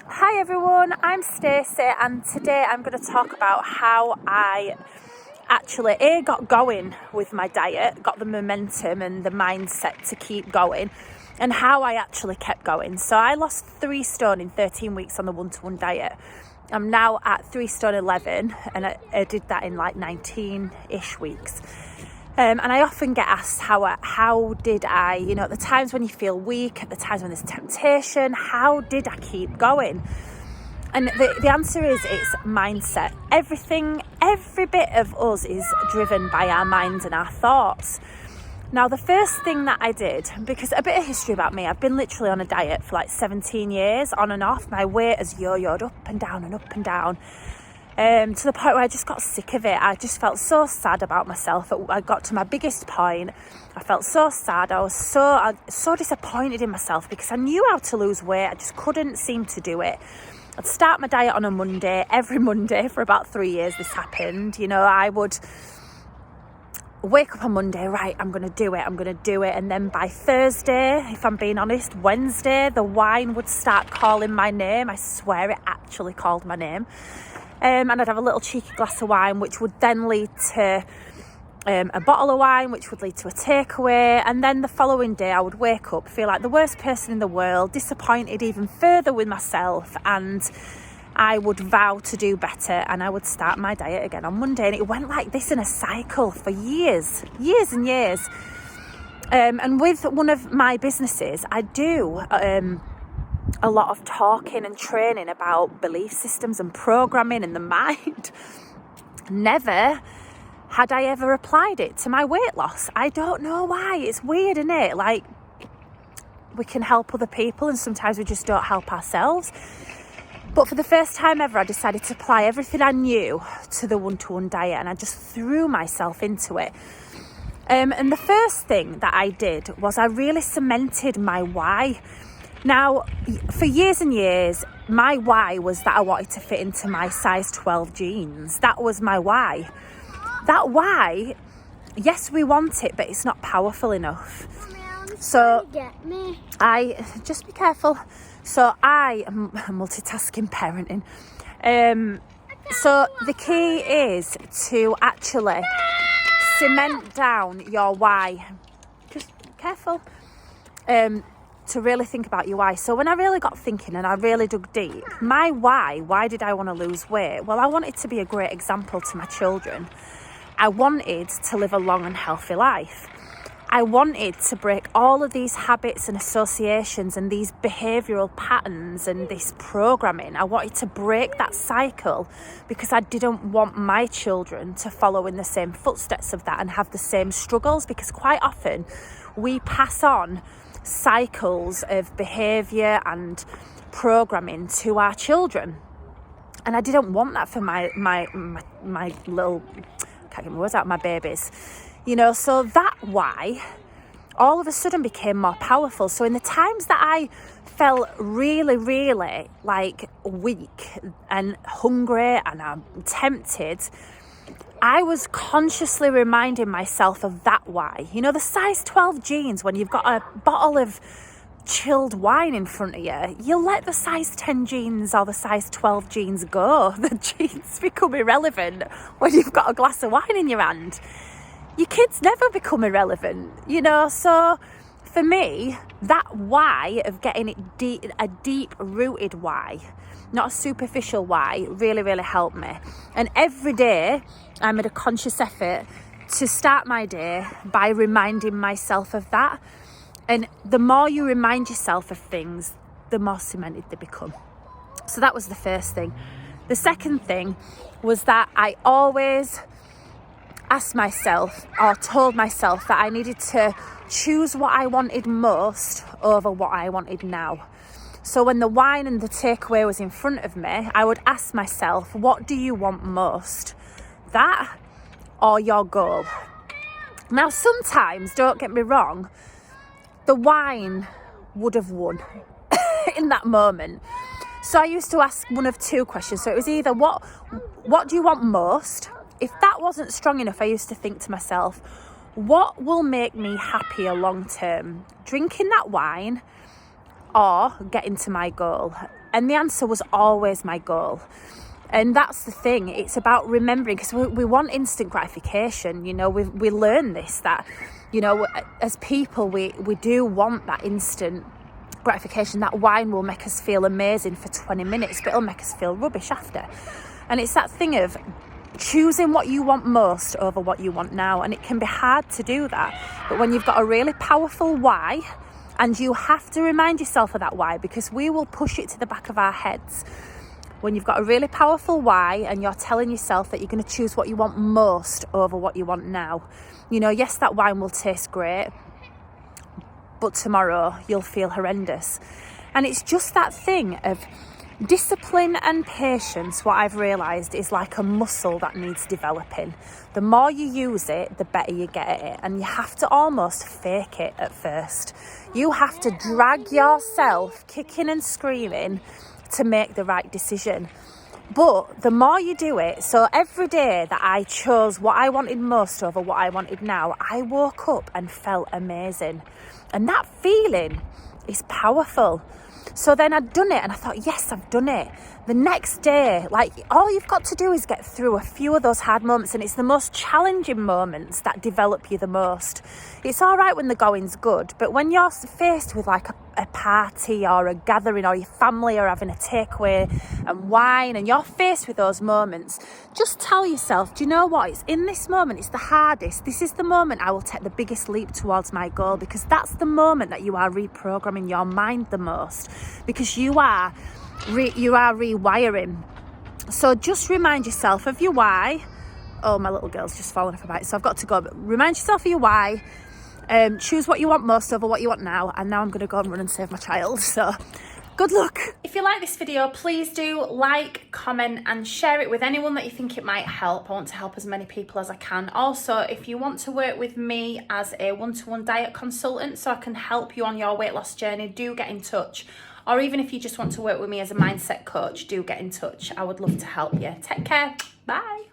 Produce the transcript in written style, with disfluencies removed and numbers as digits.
Hi everyone, I'm Stacey and today I'm going to talk about how I actually got going with my diet, got the momentum and the mindset to keep going, and how I actually kept going. So I lost 3 stone in 13 weeks on the one-to-one diet. I'm now at 3 stone 11 and I did that in like 19-ish weeks. And I often get asked how did I, at the times when you feel weak, at the times when there's temptation, how did I keep going? And the answer is it's mindset. Every bit of us is driven by our minds and our thoughts. Now, the first thing that I did, because a bit of history about me, I've been literally on a diet for like 17 years, on and off. My weight has yo-yoed up and down and up and down. To the point where I just got sick of it. I just felt so sad about myself. I got to my biggest point. I felt so sad. I was so disappointed in myself because I knew how to lose weight. I just couldn't seem to do it. I'd start my diet on a Monday. Every Monday for about 3 years this happened. I would wake up on Monday, right, I'm going to do it. And then by Thursday, if I'm being honest, Wednesday, the wine would start calling my name. I swear it actually called my name. And I'd have a little cheeky glass of wine, which would then lead to a bottle of wine, which would lead to a takeaway. And then the following day, I would wake up, feel like the worst person in the world, disappointed even further with myself. And I would vow to do better. And I would start my diet again on Monday. And it went like this in a cycle for years and years. And with one of my businesses, I do a lot of talking and training about belief systems and programming in the mind. Never had I ever applied it to my weight loss. I don't know why. It's weird, isn't it? Like, we can help other people and sometimes we just don't help ourselves. But for the first time ever, I decided to apply everything I knew to the one-to-one diet, and I just threw myself into it. And the first thing that I did was I really cemented my why. Now, for years and years, my why was that I wanted to fit into my size 12 jeans. That was my why. That why, yes, we want it, but it's not powerful enough. So just be careful. So I am multitasking parenting. So the key is to actually cement down your why. Just careful. To really think about your why. So when I really got thinking and I really dug deep, my why did I want to lose weight? Well, I wanted to be a great example to my children. I wanted to live a long and healthy life. I wanted to break all of these habits and associations and these behavioural patterns and this programming. I wanted to break that cycle because I didn't want my children to follow in the same footsteps of that and have the same struggles, because quite often we pass on cycles of behaviour and programming to our children, and I didn't want that for my little, can't get my words out, my babies, so that why all of a sudden became more powerful. So in the times that I felt really, really like weak and hungry and I'm tempted, I was consciously reminding myself of that why. The size 12 jeans, when you've got a bottle of chilled wine in front of you, you'll let the size 10 jeans or the size 12 jeans go. The jeans become irrelevant when you've got a glass of wine in your hand. Your kids never become irrelevant, So for me, that why of getting it a deep-rooted why, not a superficial why, really, really helped me. And every day I made a conscious effort to start my day by reminding myself of that. And the more you remind yourself of things, the more cemented they become. So that was the first thing. The second thing was that I always asked myself or told myself that I needed to choose what I wanted most over what I wanted now. So when the wine and the takeaway was in front of me, I would ask myself, what do you want most? That or your goal? Now, sometimes, don't get me wrong, the wine would have won in that moment. So I used to ask one of two questions. So it was either what do you want most? If that wasn't strong enough, I used to think to myself, what will make me happier long term? Drinking that wine or getting to my goal? And the answer was always my goal. And that's the thing, it's about remembering, because we want instant gratification. You know, we learn this, that, you know, as people, we do want that instant gratification. That wine will make us feel amazing for 20 minutes, but it'll make us feel rubbish after. And it's that thing of choosing what you want most over what you want now. And it can be hard to do that. But when you've got a really powerful why, and you have to remind yourself of that why, because we will push it to the back of our heads. When you've got a really powerful why and you're telling yourself that you're going to choose what you want most over what you want now. You know, yes, that wine will taste great, but tomorrow you'll feel horrendous. And it's just that thing of discipline and patience. What I've realised is like a muscle that needs developing. The more you use it, the better you get at it. And you have to almost fake it at first. You have to drag yourself kicking and screaming to make the right decision. But the more you do it, so every day that I chose what I wanted most over what I wanted now, I woke up and felt amazing. And that feeling is powerful. So then I'd done it and I thought, yes, I've done it. The next day, like, all you've got to do is get through a few of those hard moments, and it's the most challenging moments that develop you the most. It's all right when the going's good, but when you're faced with like a party or a gathering, or your family are having a takeaway and wine, and you're faced with those moments, just tell yourself, do you know what? It's in this moment, it's the hardest. This is the moment I will take the biggest leap towards my goal, because that's the moment that you are reprogramming your mind the most, because you are rewiring. So just remind yourself of your why. Oh, my little girl's just fallen off a bite, so I've got to go. But remind yourself of your why. Choose what you want most over what you want now. And now I'm going to go and run and save my child. So good luck. If you like this video, please do like, comment and share it with anyone that you think it might help. I want to help as many people as I can. Also, if you want to work with me as a one-to-one diet consultant so I can help you on your weight loss journey, do get in touch. Or even if you just want to work with me as a mindset coach, do get in touch. I would love to help you. Take care. Bye.